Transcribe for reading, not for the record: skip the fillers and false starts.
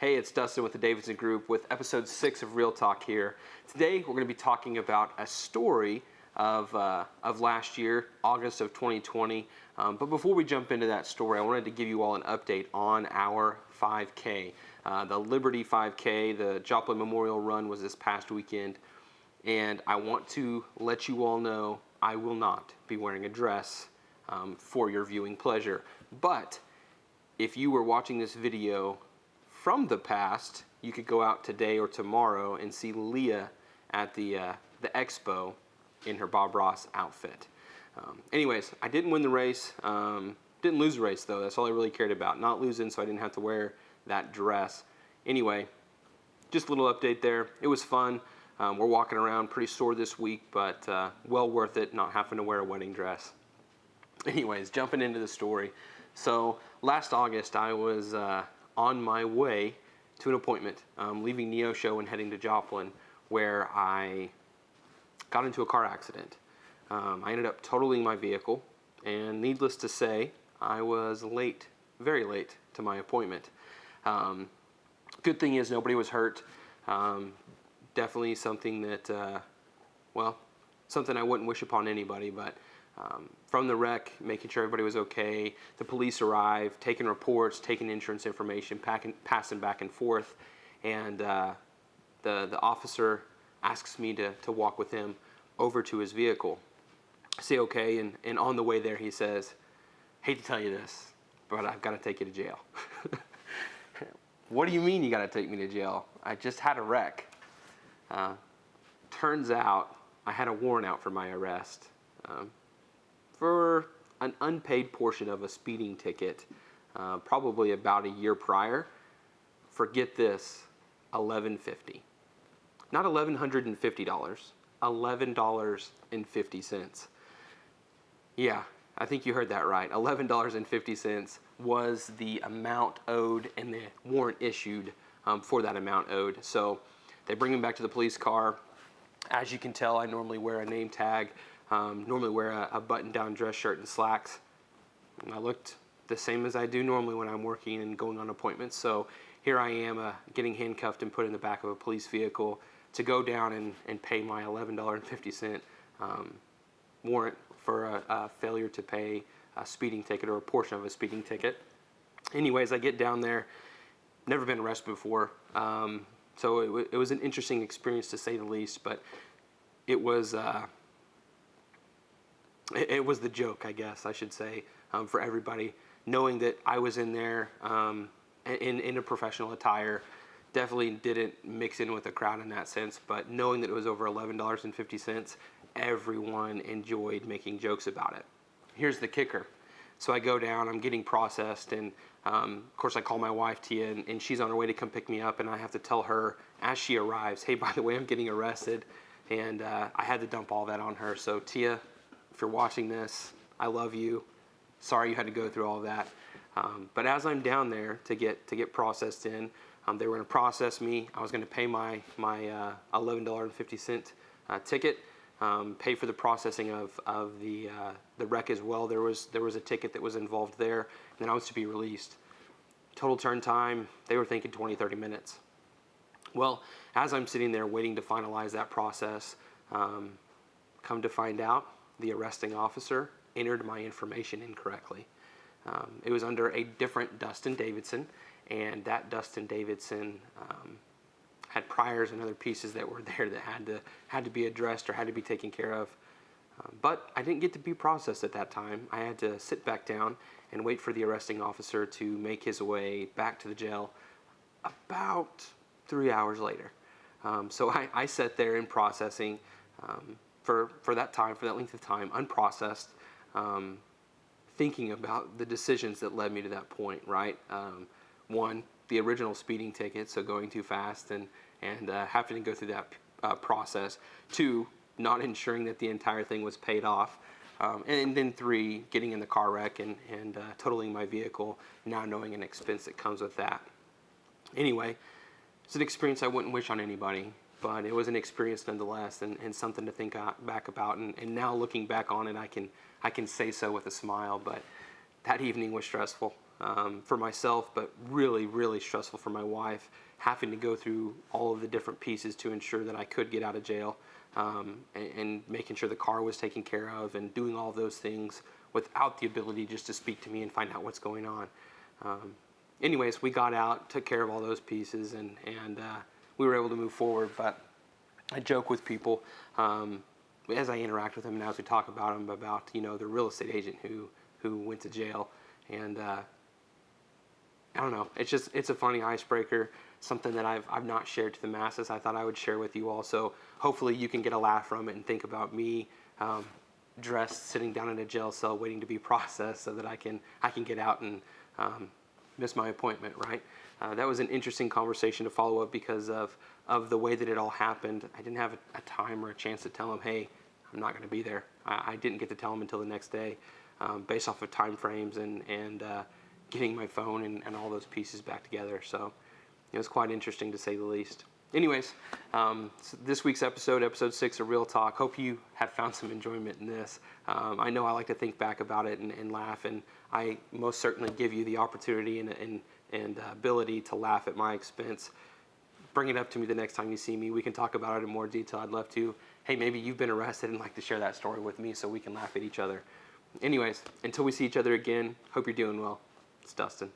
Hey, it's Dustin with the Davidson Group with episode 6 of Real Talk here. Today we're going to be talking about a story of last year, August of 2020. But before we jump into that story, I wanted to give you all an update on our 5K. The Liberty 5K, the Joplin Memorial Run was this past weekend. And I want to let you all know I will not be wearing a dress for your viewing pleasure. But if you were watching this video from the past, you could go out today or tomorrow and see Leah at the expo in her Bob Ross outfit. Anyways, I didn't win the race. Didn't lose the race though. That's all I really cared about. Not losing, so I didn't have to wear that dress. Anyway, just a little update there. It was fun. We're walking around pretty sore this week, but well worth it not having to wear a wedding dress. Anyways, jumping into the story. So last August, I was on my way to an appointment, leaving Neo Show and heading to Joplin, where I got into a car accident. I ended up totaling my vehicle, and needless to say, I was late, very late to my appointment. Good thing is nobody was hurt. Definitely something that, something I wouldn't wish upon anybody, but from the wreck, making sure everybody was okay, the police arrived, taking reports, taking insurance information, passing back and forth, and the officer asks me to walk with him over to his vehicle. I say okay, and on the way there he says, "Hate to tell you this, but I've got to take you to jail." What do you mean you got to take me to jail? I just had a wreck. Turns out I had a warrant out for my arrest for an unpaid portion of a speeding ticket, probably about a year prior. Forget this, $11.50. Not $1,150, $11.50. Yeah, I think you heard that right. $11.50 was the amount owed and the warrant issued for that amount owed. So they bring him back to the police car. As you can tell, I normally wear a name tag, normally wear a button-down dress shirt and slacks. And I looked the same as I do normally when I'm working and going on appointments. So here I am getting handcuffed and put in the back of a police vehicle to go down and pay my $11.50 warrant for a failure to pay a speeding ticket or a portion of a speeding ticket. Anyways, I get down there, never been arrested before. So it was an interesting experience to say the least, but it was the joke, I guess I should say, for everybody, knowing that I was in there in a professional attire. Definitely didn't mix in with the crowd in that sense, but knowing that it was over $11.50, everyone enjoyed making jokes about it. Here's the kicker. So I go down, I'm getting processed, and of course I call my wife Tia, and she's on her way to come pick me up, and I have to tell her as she arrives, hey, by the way, I'm getting arrested, and I had to dump all that on her. So Tia, if you're watching this, I love you. Sorry you had to go through all that. But as I'm down there to get processed in, they were going to process me. I was going to pay my $11.50 ticket. Pay for the processing of the wreck as well. There was a ticket that was involved there, and then I was to be released. Total turn time, they were thinking 20-30 minutes. Well, as I'm sitting there waiting to finalize that process, come to find out, the arresting officer entered my information incorrectly. It was under a different Dustin Davidson, and that Dustin Davidson had priors and other pieces that were there that had to be addressed or had to be taken care of. But I didn't get to be processed at that time. I had to sit back down and wait for the arresting officer to make his way back to the jail about 3 hours later. So I sat there in processing for that time, for that length of time, unprocessed, thinking about the decisions that led me to that point, right? One, the original speeding ticket, so going too fast and having to go through that process. Two, not ensuring that the entire thing was paid off. And then three, getting in the car wreck and totaling my vehicle, now knowing an expense that comes with that. Anyway, it's an experience I wouldn't wish on anybody, but it was an experience nonetheless, and something to think back about. And now looking back on it, I can say so with a smile, but that evening was stressful. for myself, but really, really stressful for my wife, having to go through all of the different pieces to ensure that I could get out of jail, and making sure the car was taken care of, and doing all of those things without the ability just to speak to me and find out what's going on. Anyways, we got out, took care of all those pieces, and we were able to move forward. But I joke with people as I interact with them and as we talk about them about, the real estate agent who went to jail. And I don't know, it's a funny icebreaker, something that I've not shared to the masses. I thought I would share with you all, so hopefully you can get a laugh from it and think about me dressed, sitting down in a jail cell waiting to be processed so that I can get out and miss my appointment, right? That was an interesting conversation to follow up because of the way that it all happened. I didn't have a time or a chance to tell him, hey, I'm not going to be there. I didn't get to tell him until the next day, based off of time frames and getting my phone and all those pieces back together. So it was quite interesting to say the least. Anyways, so this week's episode 6 of Real Talk. Hope you have found some enjoyment in this. I know I like to think back about it and laugh, and I most certainly give you the opportunity and ability to laugh at my expense. Bring it up to me the next time you see me. We can talk about it in more detail. I'd love to. Hey, maybe you've been arrested and like to share that story with me so we can laugh at each other. Anyways, until we see each other again, hope you're doing well. It's Dustin.